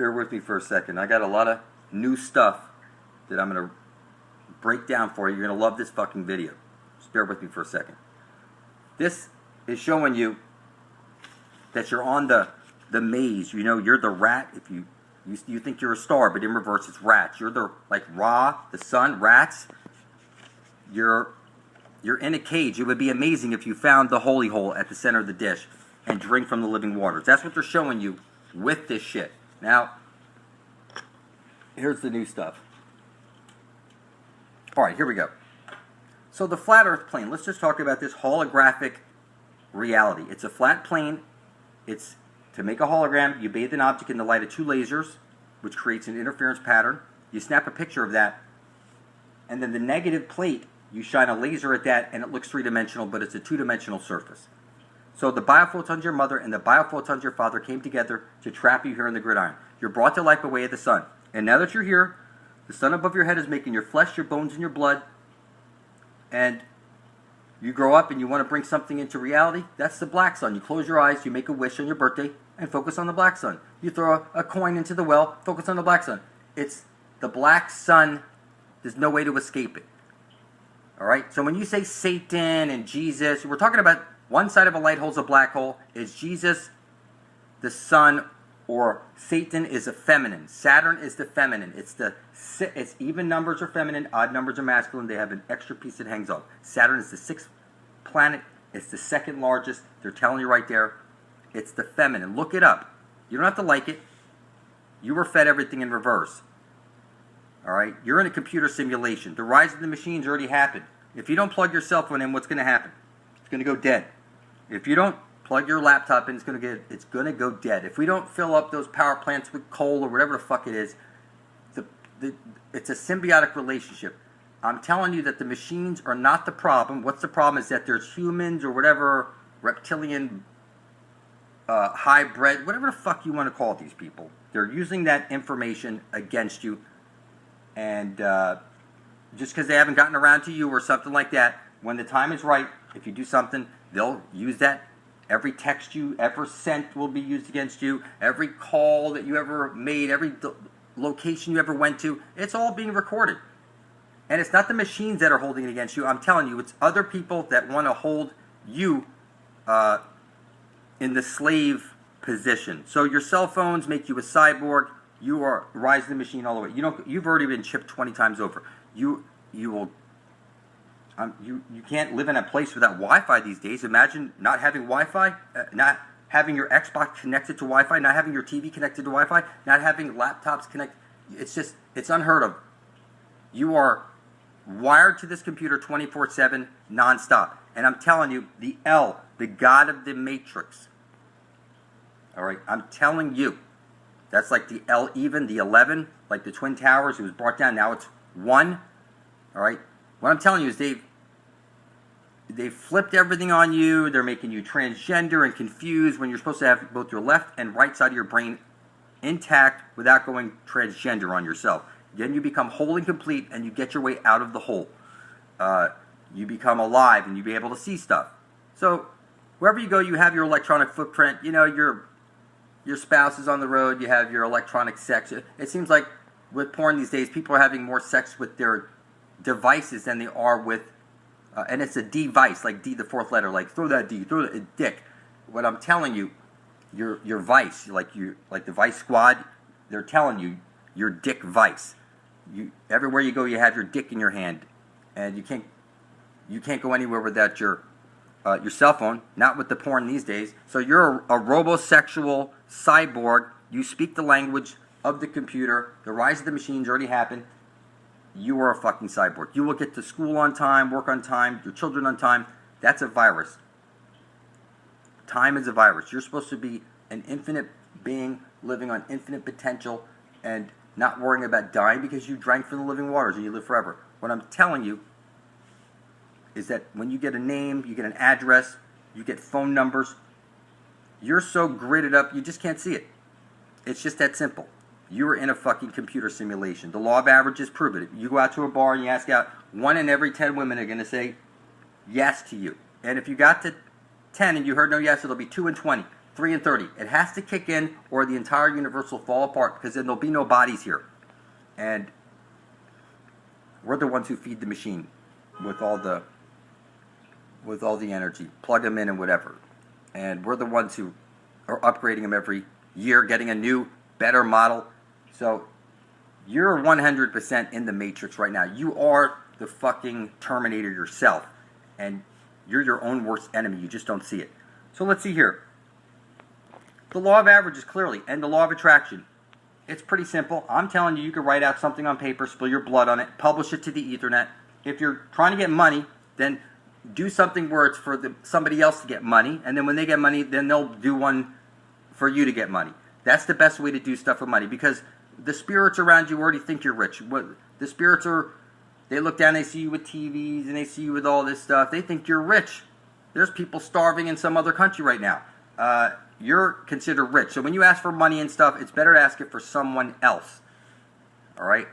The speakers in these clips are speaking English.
bear with me for a second. I got a lot of new stuff that I'm going to break down for you. You're going to love this fucking video. Just bear with me for a second. This is showing you that you're on the maze. You know, you're the rat. If you think you're a star, but in reverse it's rats. You're the, like Ra, the sun, rats. You're in a cage. It would be amazing if you found the holy hole at the center of the dish and drink from the living waters. That's what they're showing you with this shit. Now, here's the new stuff. Alright, here we go. So the flat earth plane, let's just talk about this holographic reality. It's a flat plane. It's to make a hologram, you bathe an object in the light of two lasers, which creates an interference pattern. You snap a picture of that, and then the negative plate, you shine a laser at that, and it looks three-dimensional, but it's a two-dimensional surface. So the biophotons your mother and the biophotons your father came together to trap you here in the gridiron. You're brought to life by way of the sun. And now that you're here, the sun above your head is making your flesh, your bones, and your blood. And you grow up and you want to bring something into reality. That's the black sun. You close your eyes, you make a wish on your birthday, and focus on the black sun. You throw a coin into the well, focus on the black sun. It's the black sun. There's no way to escape it. Alright? So when you say Satan and Jesus, we're talking about one side of a light hole's a black hole. Is Jesus the sun, or Satan is a feminine? Saturn is the feminine. It's even numbers are feminine, odd numbers are masculine. They have an extra piece that hangs off. Saturn is the sixth planet. It's the second largest. They're telling you right there. It's the feminine. Look it up. You don't have to like it. You were fed everything in reverse. Alright? You're in a computer simulation. The rise of the machines already happened. If you don't plug your cell phone in, what's going to happen? It's going to go dead. If you don't plug your laptop in, it's going to go dead. If we don't fill up those power plants with coal or whatever the fuck it is, it's a symbiotic relationship. I'm telling you that the machines are not the problem. What's the problem is that there's humans or whatever, reptilian, hybrid, whatever the fuck you want to call these people. They're using that information against you. And just because they haven't gotten around to you or something like that, when the time is right, if you do something, they'll use that. Every text you ever sent will be used against you. Every call that you ever made, every location you ever went to, it's all being recorded. And it's not the machines that are holding it against you. I'm telling you, it's other people that want to hold you in the slave position. So your cell phones make you a cyborg. You are rise of the machine all the way. You've already been chipped 20 times over. You can't live in a place without Wi-Fi these days. Imagine not having Wi-Fi, not having your Xbox connected to Wi-Fi, not having your TV connected to Wi-Fi, not having laptops connected. It's unheard of. You are wired to this computer 24/7, nonstop. And I'm telling you, the L, the God of the Matrix. All right, I'm telling you, that's like the L even, the 11, like the Twin Towers. It was brought down. Now it's 1. All right. What I'm telling you is they've flipped everything on you. They're making you transgender and confused when you're supposed to have both your left and right side of your brain intact without going transgender on yourself. Then you become whole and complete, and you get your way out of the hole. You become alive, and you be able to see stuff. So wherever you go, you have your electronic footprint. You know, your spouse is on the road. You have your electronic sex. It seems like with porn these days, people are having more sex with their devices than they are with, and it's a device, like D, the fourth letter, like throw that D, throw that dick. What I'm telling you, your vice, like the Vice Squad, they're telling you your dick vice. Everywhere you go, you have your dick in your hand, and you can't go anywhere without your cell phone. Not with the porn these days. So you're a robosexual cyborg. You speak the language of the computer. The rise of the machines already happened. You are a fucking cyborg. You will get to school on time, work on time, your children on time. That's a virus. Time is a virus. You're supposed to be an infinite being living on infinite potential and not worrying about dying because you drank from the living waters and you live forever. What I'm telling you is that when you get a name, you get an address, you get phone numbers, you're so gridded up you just can't see it. It's just that simple. You are in a fucking computer simulation. The law of averages prove it. You go out to a bar and you ask out, 1 in every 10 women are going to say yes to you. And if you got to 10 and you heard no yes, it'll be 2 in 20. 3 and 30. It has to kick in or the entire universe will fall apart because then there'll be no bodies here. And we're the ones who feed the machine with all the energy. Plug them in and whatever. And we're the ones who are upgrading them every year, getting a new, better model. So you're 100% in the matrix right now. You are the fucking Terminator yourself. And you're your own worst enemy. You just don't see it. So let's see here. The law of averages clearly, and the law of attraction. It's pretty simple. I'm telling you, you can write out something on paper, spill your blood on it, publish it to the Ethernet. If you're trying to get money, then do something where it's for somebody else to get money, and then when they get money, then they'll do one for you to get money. That's the best way to do stuff with money, because the spirits around you already think you're rich. The spirits they look down, they see you with TVs, and they see you with all this stuff. They think you're rich. There's people starving in some other country right now. You're considered rich. So when you ask for money and stuff, it's better to ask it for someone else. All right?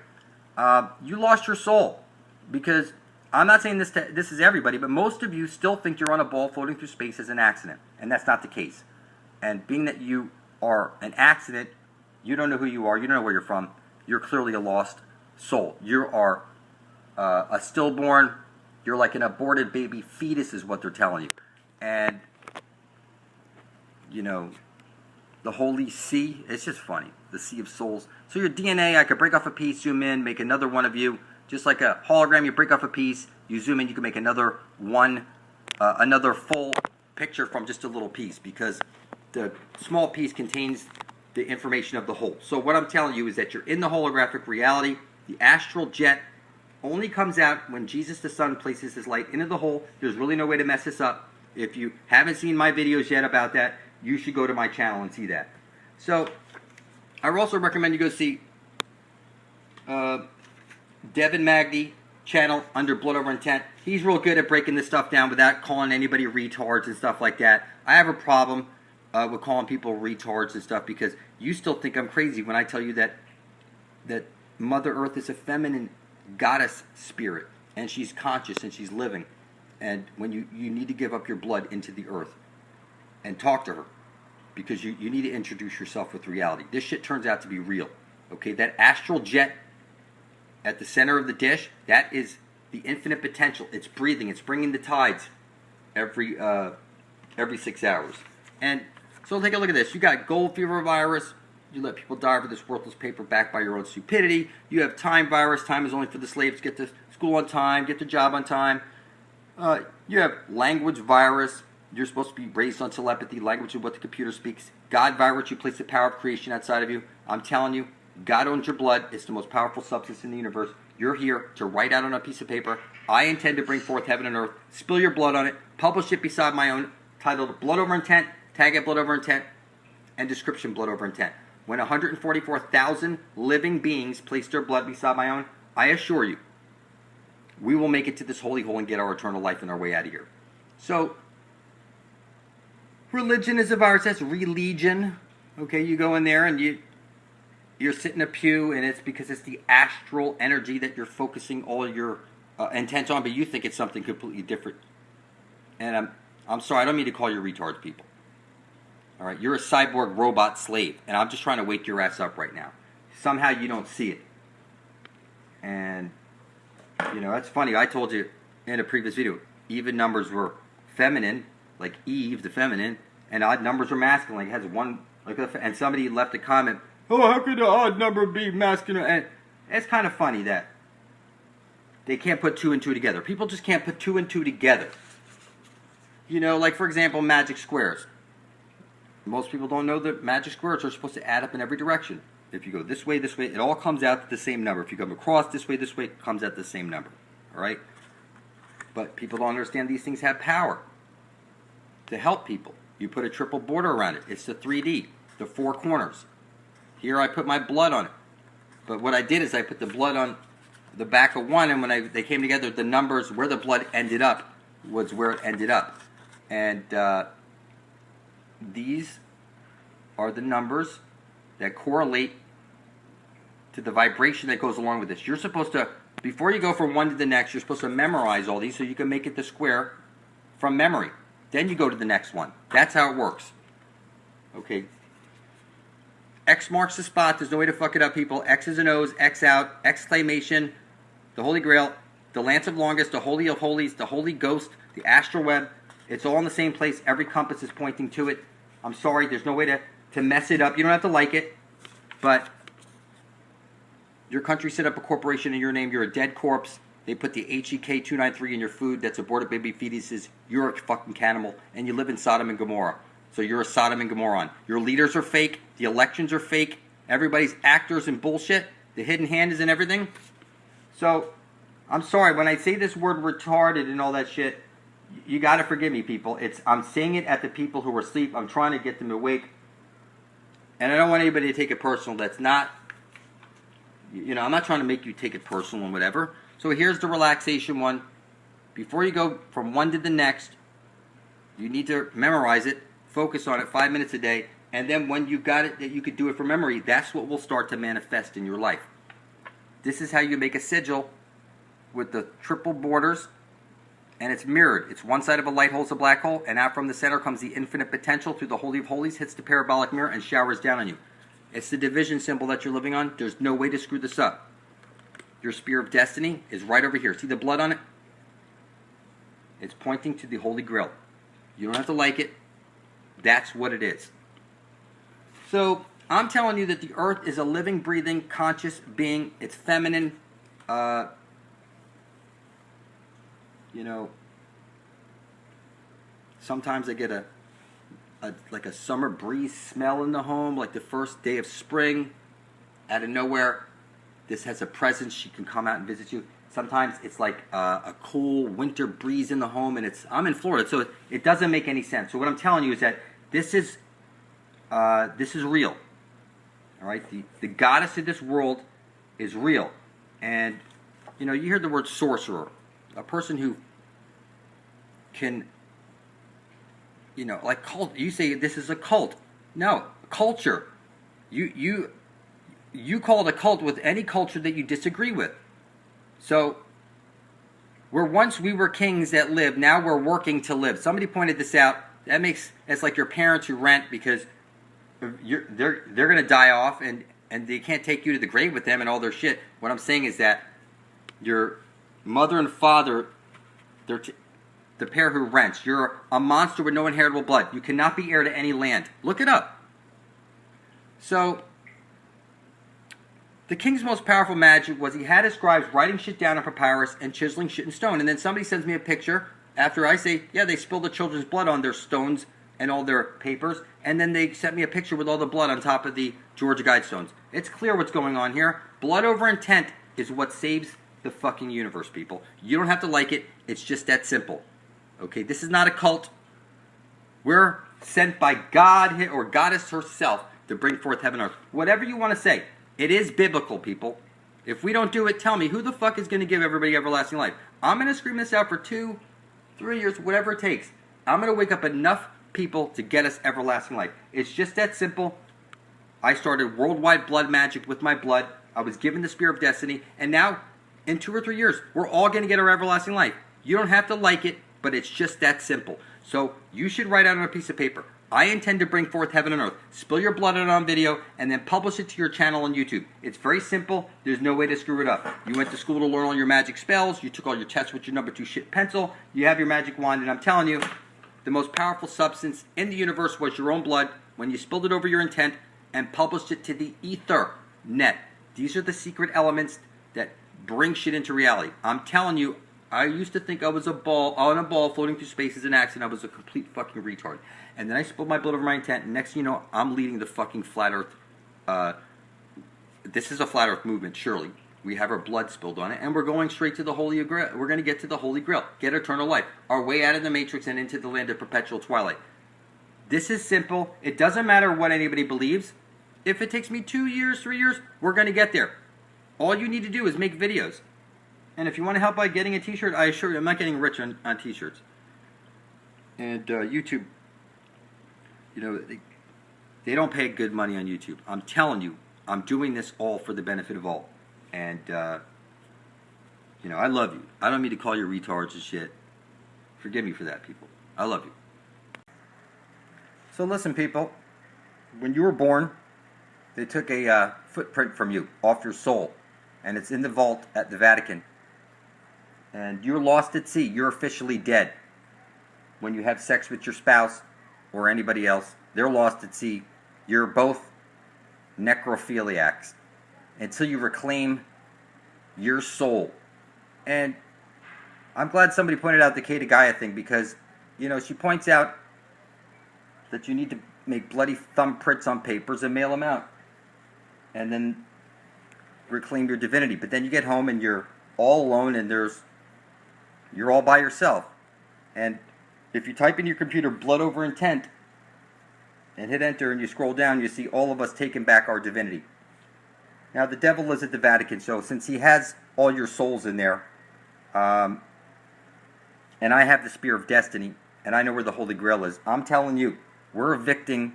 You lost your soul, because I'm not saying this is everybody, but most of you still think you're on a ball floating through space as an accident, and that's not the case. And being that you are an accident, you don't know who you are, you don't know where you're from, you're clearly a lost soul. You are a stillborn, you're like an aborted baby fetus is what they're telling you. And, you know, the holy sea, it's just funny, the sea of souls. So your DNA, I could break off a piece, zoom in, make another one of you. Just like a hologram, you break off a piece, you zoom in, you can make another one, another full picture from just a little piece, because the small piece contains the information of the whole. So what I'm telling you is that you're in the holographic reality. The astral jet only comes out when Jesus the Son places his light into the hole. There's really no way to mess this up. If you haven't seen my videos yet about that, you should go to my channel and see that. So I would also recommend you go see Devin Magny channel under Blood Over Intent. He's real good at breaking this stuff down without calling anybody retards and stuff like that. I have a problem with calling people retards and stuff, because you still think I'm crazy when I tell you that Mother Earth is a feminine goddess spirit, and she's conscious and she's living. And when you need to give up your blood into the earth and talk to her, because you need to introduce yourself with reality. This shit turns out to be real. Okay, that astral jet at the center of the dish, that is the infinite potential. It's breathing. It's bringing the tides every 6 hours. And so take a look at this. You got gold fever virus. You let people die for this worthless paper backed by your own stupidity. You have time virus. Time is only for the slaves. Get to school on time. Get to job on time. You have language virus. You're supposed to be raised on telepathy, language of what the computer speaks. God virus. You place the power of creation outside of you. I'm telling you, God owns your blood. It's the most powerful substance in the universe. You're here to write out on a piece of paper, I intend to bring forth heaven and earth. Spill your blood on it. Publish it beside my own, titled Blood Over Intent. Tag it Blood Over Intent. And description Blood Over Intent. When 144,000 living beings place their blood beside my own, I assure you, we will make it to this holy hole and get our eternal life and our way out of here. So, religion is a virus. That's religion. Okay, you go in there and you're sitting in a pew, and it's because it's the astral energy that you're focusing all your intent on, but you think it's something completely different. And I'm sorry, I don't mean to call you retards, people. All right, you're a cyborg robot slave, and I'm just trying to wake your ass up right now. Somehow you don't see it. And, you know, that's funny. I told you in a previous video, even numbers were feminine, like Eve, the feminine, and odd numbers were masculine. Like it has one, like, and somebody left a comment, oh, how could an odd number be masculine? And it's kind of funny that they can't put 2 and 2 together. People just can't put 2 and 2 together. You know, like, for example, magic squares. Most people don't know that magic squares are supposed to add up in every direction. If you go this way, it all comes out to the same number. If you come across this way, it comes out to the same number. All right? But people don't understand these things have power to help people. You put a triple border around it. It's the 3D, the 4 corners. Here I put my blood on it. But what I did is I put the blood on the back of one, and when they came together, the numbers where the blood ended up was where it ended up. And these are the numbers that correlate to the vibration that goes along with this. You're supposed to, before you go from one to the next, you're supposed to memorize all these so you can make it the square from memory. Then you go to the next one. That's how it works. Okay. X marks the spot. There's no way to fuck it up, people. X's and O's, X out, exclamation, the Holy Grail, the Lance of Longest, the Holy of Holies, the Holy Ghost, the Astral Web. It's all in the same place. Every compass is pointing to it. I'm sorry, there's no way to mess it up. You don't have to like it, but your country set up a corporation in your name. You're a dead corpse. They put the HEK 293 in your food that's aborted baby fetuses. You're a fucking cannibal, and you live in Sodom and Gomorrah. So you're a Sodom and Gomorrah. Your leaders are fake. The elections are fake. Everybody's actors and bullshit. The hidden hand is in everything. So, I'm sorry, when I say this word retarded and all that shit, you gotta forgive me, people. I'm saying it at the people who are asleep. I'm trying to get them awake. And I don't want anybody to take it personal. That's not, I'm not trying to make you take it personal and whatever. So here's the relaxation one. Before you go from one to the next, you need to memorize it. Focus on it 5 minutes a day, and then when you got it that you could do it from memory, that's what will start to manifest in your life. This is how you make a sigil with the triple borders, and it's mirrored. It's one side of a light hole is a black hole, and out from the center comes the infinite potential through the Holy of Holies, hits the parabolic mirror, and showers down on you. It's the division symbol that you're living on. There's no way to screw this up. Your spear of destiny is right over here. See the blood on it? It's pointing to the Holy Grail. You don't have to like it. That's what it is. So, I'm telling you that the earth is a living, breathing, conscious being. It's feminine. Sometimes I get like a summer breeze smell in the home, like the first day of spring. Out of nowhere, this has a presence. She can come out and visit you. Sometimes it's like a cool winter breeze in the home, and I'm in Florida, so it doesn't make any sense. So what I'm telling you is that this is real. All right, the goddess of this world is real, and you hear the word sorcerer, a person who can, like cult. You say this is a cult. No, culture. You call it a cult with any culture that you disagree with. So, where once we were kings that lived, now we're working to live. Somebody pointed this out. It's like your parents who rent because they're going to die off and they can't take you to the grave with them and all their shit. What I'm saying is that your mother and father, they're the pair who rents. You're a monster with no inheritable blood. You cannot be heir to any land. Look it up. So, the king's most powerful magic was he had his scribes writing shit down on papyrus and chiseling shit in stone. And then somebody sends me a picture after I say, yeah, they spilled the children's blood on their stones and all their papers. And then they sent me a picture with all the blood on top of the Georgia Guidestones. It's clear what's going on here. Blood over intent is what saves the fucking universe, people. You don't have to like it. It's just that simple. Okay, this is not a cult. We're sent by God or Goddess herself to bring forth heaven and earth. Whatever you want to say. It is biblical, people. If we don't do it, tell me, who the fuck is going to give everybody everlasting life? I'm going to scream this out for 2, 3 years, whatever it takes. I'm going to wake up enough people to get us everlasting life. It's just that simple. I started worldwide blood magic with my blood. I was given the spear of destiny. And now, in 2 or 3 years, we're all going to get our everlasting life. You don't have to like it, but it's just that simple. So, you should write out on a piece of paper. I intend to bring forth heaven and earth. Spill your blood on video and then publish it to your channel on YouTube. It's very simple. There's no way to screw it up. You went to school to learn all your magic spells. You took all your tests with your number 2 shit pencil. You have your magic wand, and I'm telling you, the most powerful substance in the universe was your own blood when you spilled it over your intent and published it to the ether net. These are the secret elements that bring shit into reality. I'm telling you, I used to think I was a ball floating through space as an accident. I was a complete fucking retard. And then I spilled my blood over my intent, and next thing you know, I'm leading the fucking flat earth. This is a flat earth movement, surely. We have our blood spilled on it, and we're going straight to the Holy Grail. We're going to get to the Holy Grail, get eternal life, our way out of the matrix and into the land of perpetual twilight. This is simple. It doesn't matter what anybody believes. If it takes me 2 years, 3 years, we're going to get there. All you need to do is make videos. And if you want to help by getting a t-shirt, I assure you, I'm not getting rich on t-shirts. And YouTube, they don't pay good money on YouTube. I'm telling you, I'm doing this all for the benefit of all. And, I love you. I don't mean to call you retards and shit. Forgive me for that, people. I love you. So listen, people. When you were born, they took a footprint from you off your soul, and it's in the vault at the Vatican. And you're lost at sea. You're officially dead. When you have sex with your spouse or anybody else, they're lost at sea. You're both necrophiliacs until you reclaim your soul. And I'm glad somebody pointed out the Kata Gaia thing, because, you know, she points out that you need to make bloody thumbprints on papers and mail them out, and then reclaim your divinity. But then you get home and you're all alone, and you're all by yourself. And if you type in your computer blood over intent and hit enter and you scroll down, you see all of us taking back our divinity. Now, the devil is at the Vatican, so since he has all your souls in there, and I have the Spear of Destiny, and I know where the Holy Grail is, I'm telling you, we're evicting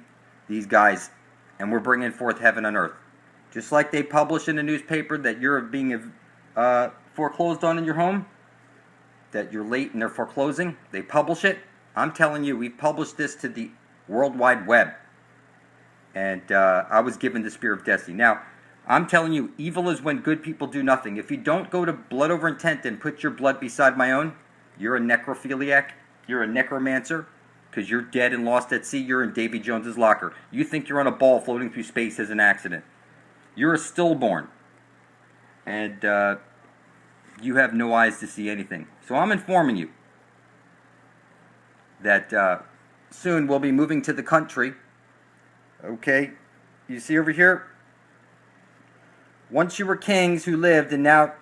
these guys, and we're bringing forth heaven on earth. Just like they publish in the newspaper that you're being foreclosed on in your home, that you're late and they're foreclosing, they publish it. I'm telling you, we've published this to the World Wide Web. And I was given the Spear of Destiny. Now, I'm telling you, evil is when good people do nothing. If you don't go to blood over intent and put your blood beside my own, you're a necrophiliac, you're a necromancer, because you're dead and lost at sea. You're in Davy Jones's locker. You think you're on a ball floating through space as an accident. You're a stillborn. And you have no eyes to see anything. So I'm informing you that soon we'll be moving to the country. Okay, you see over here? Once you were kings who lived, and now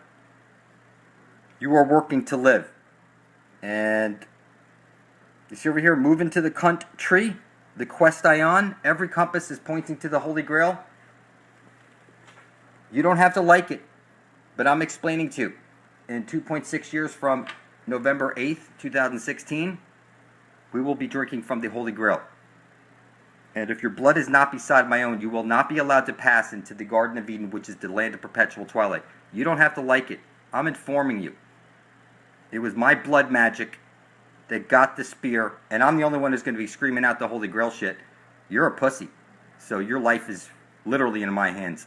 you are working to live. And you see over here, moving to the country, the quest ion. Every compass is pointing to the Holy Grail. You don't have to like it, but I'm explaining to you. In 2.6 years from November 8th, 2016, we will be drinking from the Holy Grail. And if your blood is not beside my own, you will not be allowed to pass into the Garden of Eden, which is the land of perpetual twilight. You don't have to like it. I'm informing you. It was my blood magic that got the spear, and I'm the only one who's going to be screaming out the Holy Grail shit. You're a pussy. So your life is literally in my hands.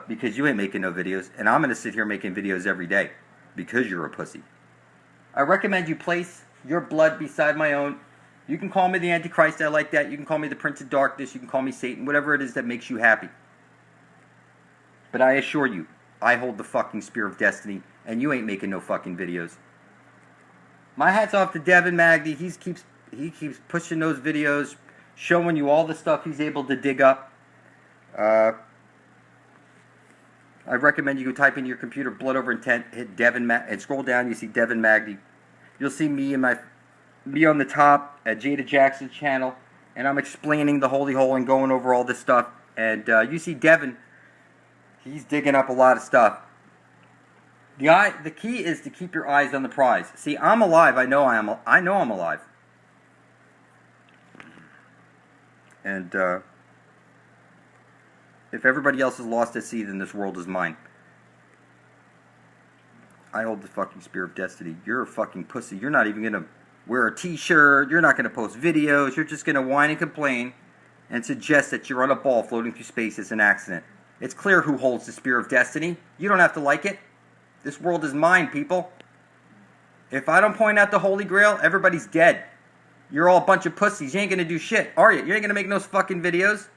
Because you ain't making no videos, and I'm going to sit here making videos every day because you're a pussy. I recommend you place your blood beside my own. You can call me the Antichrist, I like that. You can call me the Prince of Darkness, you can call me Satan, whatever it is that makes you happy. But I assure you, I hold the fucking Spear of Destiny, and you ain't making no fucking videos. My hat's off to Devin Magdy. He keeps pushing those videos, showing you all the stuff he's able to dig up. I recommend you go type in your computer blood over intent, hit Devin and scroll down. You see Devin Magdy. You'll see me on the top at Jada Jackson's channel, and I'm explaining the holy hole and going over all this stuff. And you see Devin, he's digging up a lot of stuff. The key is to keep your eyes on the prize. See, I'm alive. I know I'm alive. And if everybody else is lost at sea, then this world is mine. I hold the fucking Spear of Destiny. You're a fucking pussy. You're not even going to wear a t-shirt. You're not going to post videos. You're just going to whine and complain and suggest that you're on a ball floating through space as an accident. It's clear who holds the Spear of Destiny. You don't have to like it. This world is mine, people. If I don't point out the Holy Grail, everybody's dead. You're all a bunch of pussies. You ain't going to do shit, are you? You ain't going to make no fucking videos.